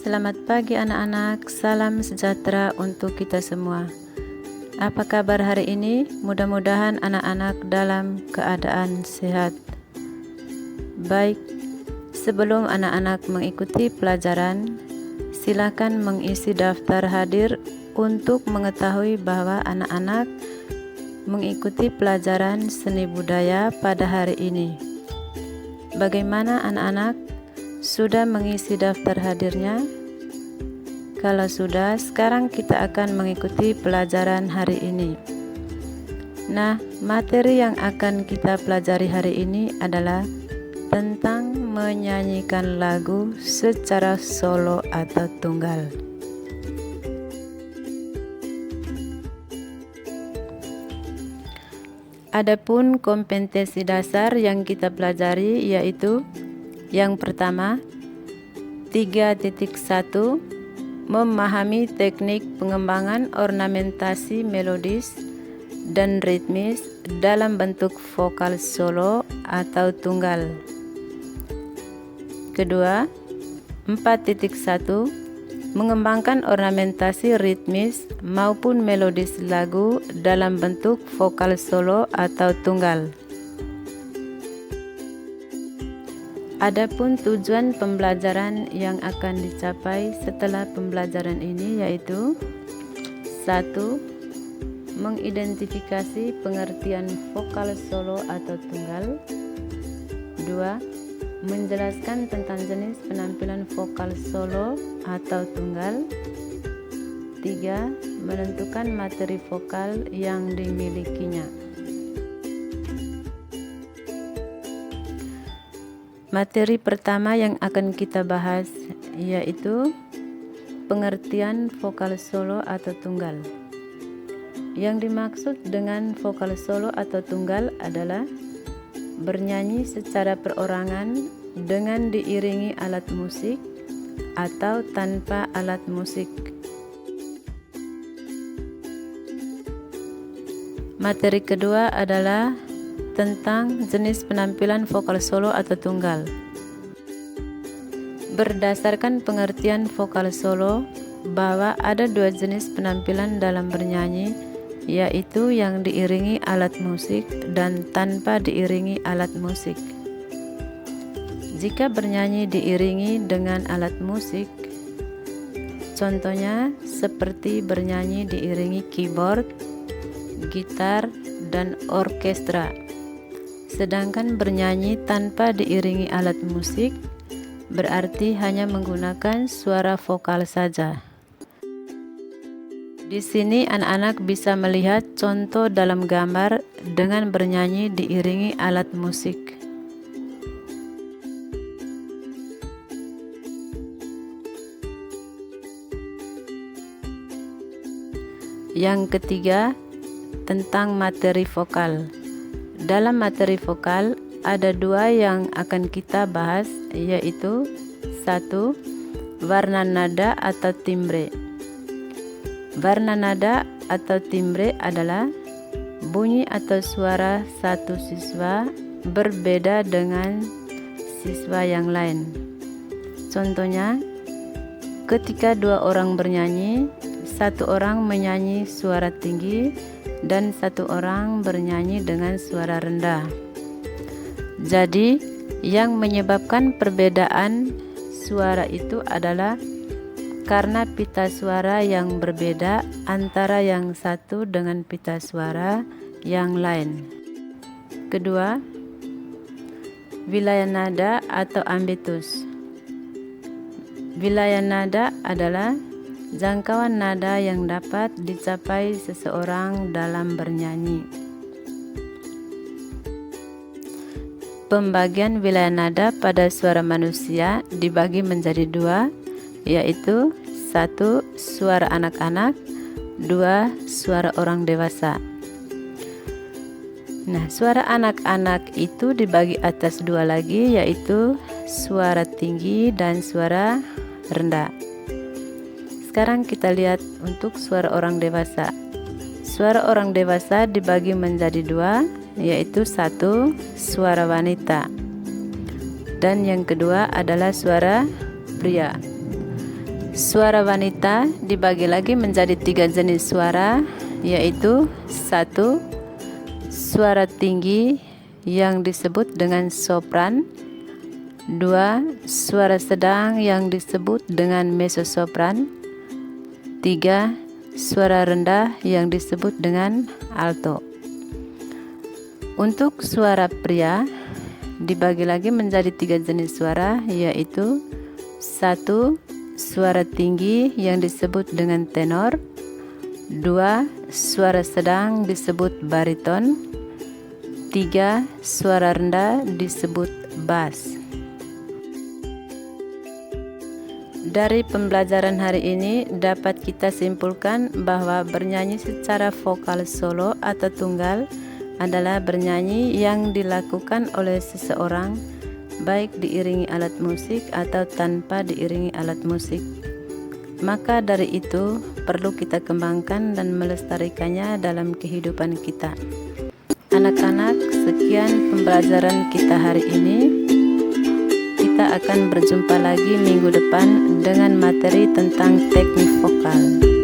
Selamat pagi anak-anak, salam sejahtera untuk kita semua. Apa kabar hari ini? Mudah-mudahan anak-anak dalam keadaan sehat. Baik, sebelum anak-anak mengikuti pelajaran, silakan mengisi daftar hadir untuk mengetahui bahwa anak-anak mengikuti pelajaran seni budaya pada hari ini. Bagaimana anak-anak? Sudah mengisi daftar hadirnya? Kalau sudah, sekarang kita akan mengikuti pelajaran hari ini. Nah, materi yang akan kita pelajari hari ini adalah tentang menyanyikan lagu secara solo atau tunggal. Adapun kompetensi dasar yang kita pelajari yaitu yang pertama, 3.1 memahami teknik pengembangan ornamentasi melodis dan ritmis dalam bentuk vokal solo atau tunggal. Kedua, 4.1 mengembangkan ornamentasi ritmis maupun melodis lagu dalam bentuk vokal solo atau tunggal. Adapun tujuan pembelajaran yang akan dicapai setelah pembelajaran ini yaitu 1. Mengidentifikasi pengertian vokal solo atau tunggal. 2. Menjelaskan tentang jenis penampilan vokal solo atau tunggal. 3. Menentukan materi vokal yang dimilikinya. Materi pertama yang akan kita bahas yaitu pengertian vokal solo atau tunggal. Yang dimaksud dengan vokal solo atau tunggal adalah bernyanyi secara perorangan dengan diiringi alat musik atau tanpa alat musik. Materi kedua adalah tentang jenis penampilan vokal solo atau tunggal. Berdasarkan pengertian vokal solo bahwa ada dua jenis penampilan dalam bernyanyi, yaitu yang diiringi alat musik dan tanpa diiringi alat musik. Jika bernyanyi diiringi dengan alat musik, contohnya seperti bernyanyi diiringi keyboard, gitar, dan orkestra. Sedangkan bernyanyi tanpa diiringi alat musik berarti hanya menggunakan suara vokal saja. Di sini anak-anak bisa melihat contoh dalam gambar dengan bernyanyi diiringi alat musik. Yang ketiga, tentang materi vokal. Dalam materi vokal ada dua yang akan kita bahas yaitu 1. Warna nada atau timbre. Warna nada atau timbre adalah bunyi atau suara satu siswa berbeda dengan siswa yang lain. Contohnya, ketika dua orang bernyanyi, satu orang menyanyi suara tinggi dan satu orang bernyanyi dengan suara rendah. Jadi, yang menyebabkan perbedaan suara itu adalah karena pita suara yang berbeda antara yang satu dengan pita suara yang lain. Kedua, wilayah nada atau ambitus. Wilayah nada adalah jangkauan nada yang dapat dicapai seseorang dalam bernyanyi. Pembagian wilayah nada pada suara manusia dibagi menjadi dua, yaitu 1. Suara anak-anak, 2. Suara orang dewasa. Nah, suara anak-anak itu dibagi atas dua lagi, yaitu suara tinggi dan suara rendah. Sekarang kita lihat untuk suara orang dewasa. Suara orang dewasa dibagi menjadi dua, yaitu 1. Suara wanita, dan yang kedua adalah suara pria. Suara wanita dibagi lagi menjadi 3 jenis suara, yaitu 1. Suara tinggi yang disebut dengan sopran. 2. Suara sedang yang disebut dengan mezzo-sopran. 3. Suara rendah yang disebut dengan alto. Untuk suara pria dibagi lagi menjadi 3 jenis suara, yaitu 1. Suara tinggi yang disebut dengan tenor. 2. Suara sedang disebut bariton. 3. Suara rendah disebut bass. Dari pembelajaran hari ini dapat kita simpulkan bahwa bernyanyi secara vokal solo atau tunggal adalah bernyanyi yang dilakukan oleh seseorang baik diiringi alat musik atau tanpa diiringi alat musik. Maka dari itu perlu kita kembangkan dan melestarikannya dalam kehidupan kita. Anak-anak, sekian pembelajaran kita hari ini. Kita akan berjumpa lagi minggu depan dengan materi tentang teknik vokal.